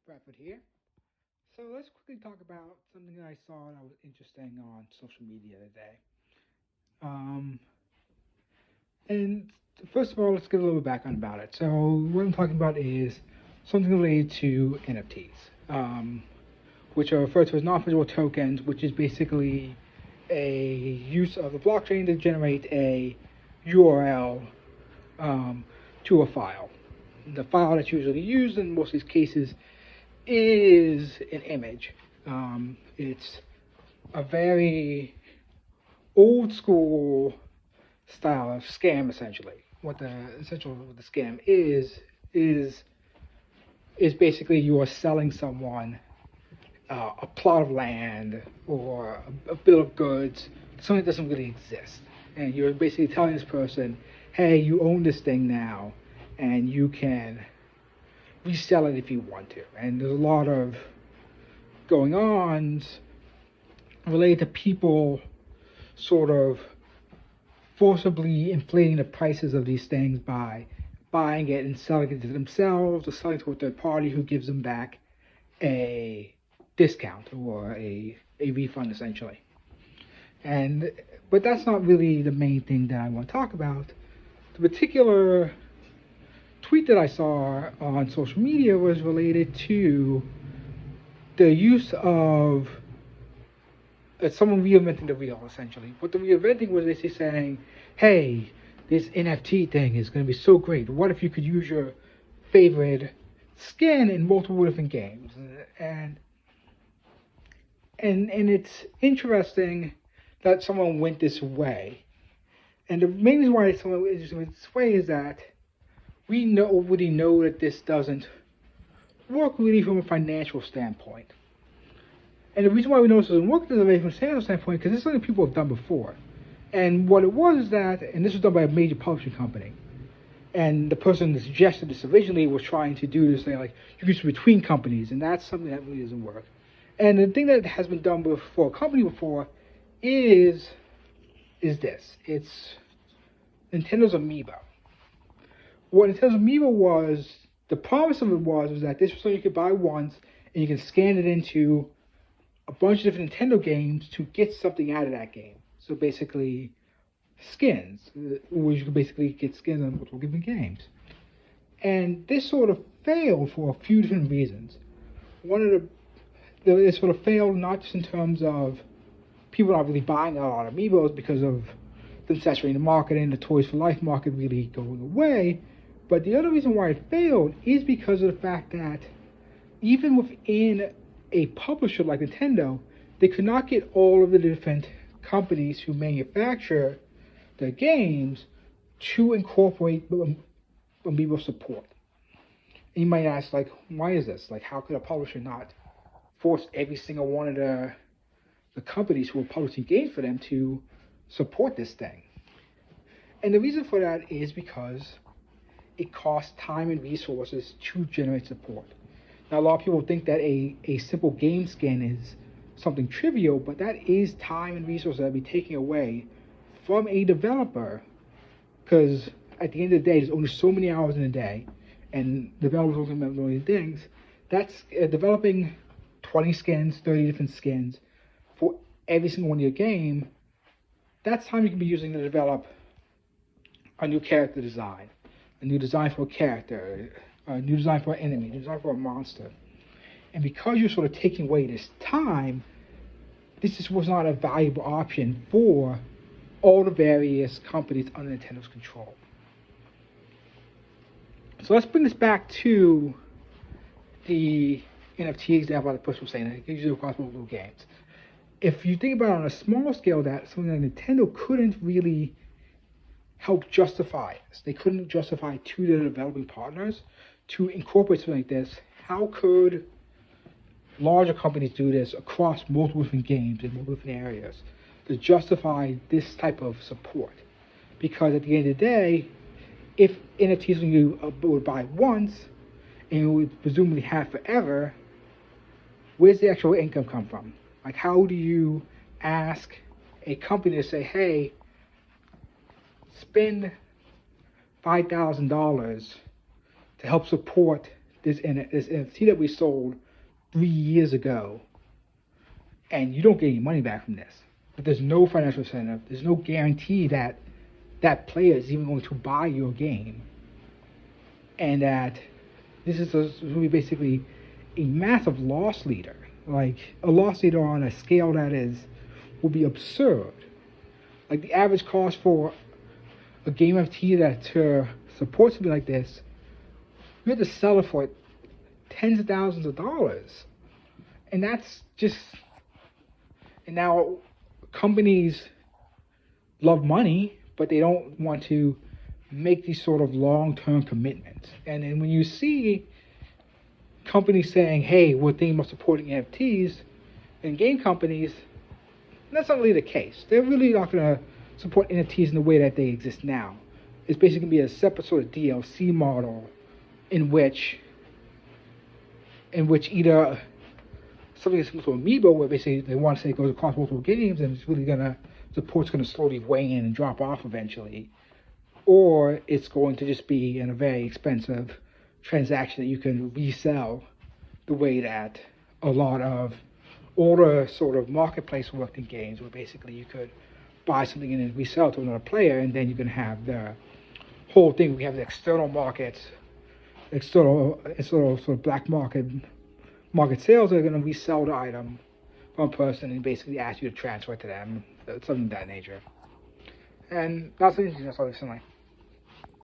Bradford here. So let's quickly talk about something that I saw that was interesting on social media today. Um, and first of all, let's give a little background about it. So what I'm talking about is something related to NFTs, which are referred to as non-fungible tokens, which is basically a use of the blockchain to generate a URL um, to a file. The file that's usually used in most of these cases is an image. It's a very old school style of scam, essentially. What the scam is is basically you are selling someone a plot of land or a bill of goods, something that doesn't really exist, and you're basically telling this person, "Hey, you own this thing now, and you can resell it if you want to." And there's a lot of going ons related to people sort of forcibly inflating the prices of these things by buying it and selling it to themselves or selling to a third party who gives them back a discount or a refund essentially. And but that's not really the main thing that I want to talk about. The particular tweet that I saw on social media was related to the use of someone reinventing the wheel essentially. What the reinventing was basically saying, "Hey, this NFT thing is going to be so great. What if you could use your favorite skin in multiple different games?" And and it's interesting that someone went this way. And the main reason why someone went this way is that we already know that this doesn't work really from a financial standpoint. And the reason why we know this doesn't work from a financial standpoint because this is something people have done before. And what it was is that, and this was done by a major publishing company, and the person that suggested this originally was trying to do this thing like you can switch between companies, and that's something that really doesn't work. And the thing that has been done for a company before is this. It's Nintendo's Amiibo. What Nintendo's Amiibo was, the promise of it was that this was something you could buy once and you can scan it into a bunch of different Nintendo games to get something out of that game. So basically, skins, where you can basically get skins on multiple different games. And this sort of failed for a few different reasons. One of it sort of failed not just in terms of people not really buying a lot of amiibos because of them saturating the market and the Toys for Life market really going away. But the other reason why it failed is because of the fact that even within a publisher like Nintendo, they could not get all of the different companies who manufacture their games to incorporate Amiibo support. And you might ask, like, why is this? Like, how could a publisher not force every single one of the companies who are publishing games for them to support this thing? And the reason for that is because it costs time and resources to generate support. Now, a lot of people think that a simple game skin is something trivial, but that is time and resources that be taken away from a developer because at the end of the day, there's only so many hours in a day, and developers only make a million things. That's developing 20 skins, 30 different skins for every single one of your game. That's time you can be using to develop a new character design, a new design for a character, a new design for an enemy, a new design for a monster. And because you're sort of taking away this time, this just was not a valuable option for all the various companies under Nintendo's control. So let's bring this back to the NFT example the person was saying. It usually across multiple games. If you think about it on a small scale, that something like Nintendo couldn't really help justify this. They couldn't justify to their developing partners to incorporate something like this. How could larger companies do this across multiple different games in multiple different areas to justify this type of support? Because at the end of the day, if NFTs you would buy once and you would presumably have forever, where's the actual income come from? Like, how do you ask a company to say, hey, spend $5,000 to help support this NFT that we sold 3 years ago, and you don't get any money back from this. But there's no financial incentive. There's no guarantee that that player is even going to buy your game, and that this is going to be basically a massive loss leader, like a loss leader on a scale that will be absurd. Like the average cost for a game NFT that to support something like this, you have to sell it for tens of thousands of dollars, and that's just. And now companies love money, but they don't want to make these sort of long-term commitments. And then when you see companies saying, hey, we're thinking about supporting NFTs, and game companies, that's not really the case. They're really not going to support NFTs in the way that they exist now. It's basically going to be a separate sort of DLC model in which either something is similar to Amiibo, where basically they want to say it goes across multiple games, and it's really support's going to slowly wane and drop off eventually, or it's going to just be in a very expensive transaction that you can resell, the way that a lot of older sort of marketplace worked in games, where basically you could buy something and then resell it to another player, and then you can have the whole thing. We have the external markets, external sort of black market sales that are going to resell the item from a person and basically ask you to transfer it to them, something of that nature. And that's interesting. That's all recently.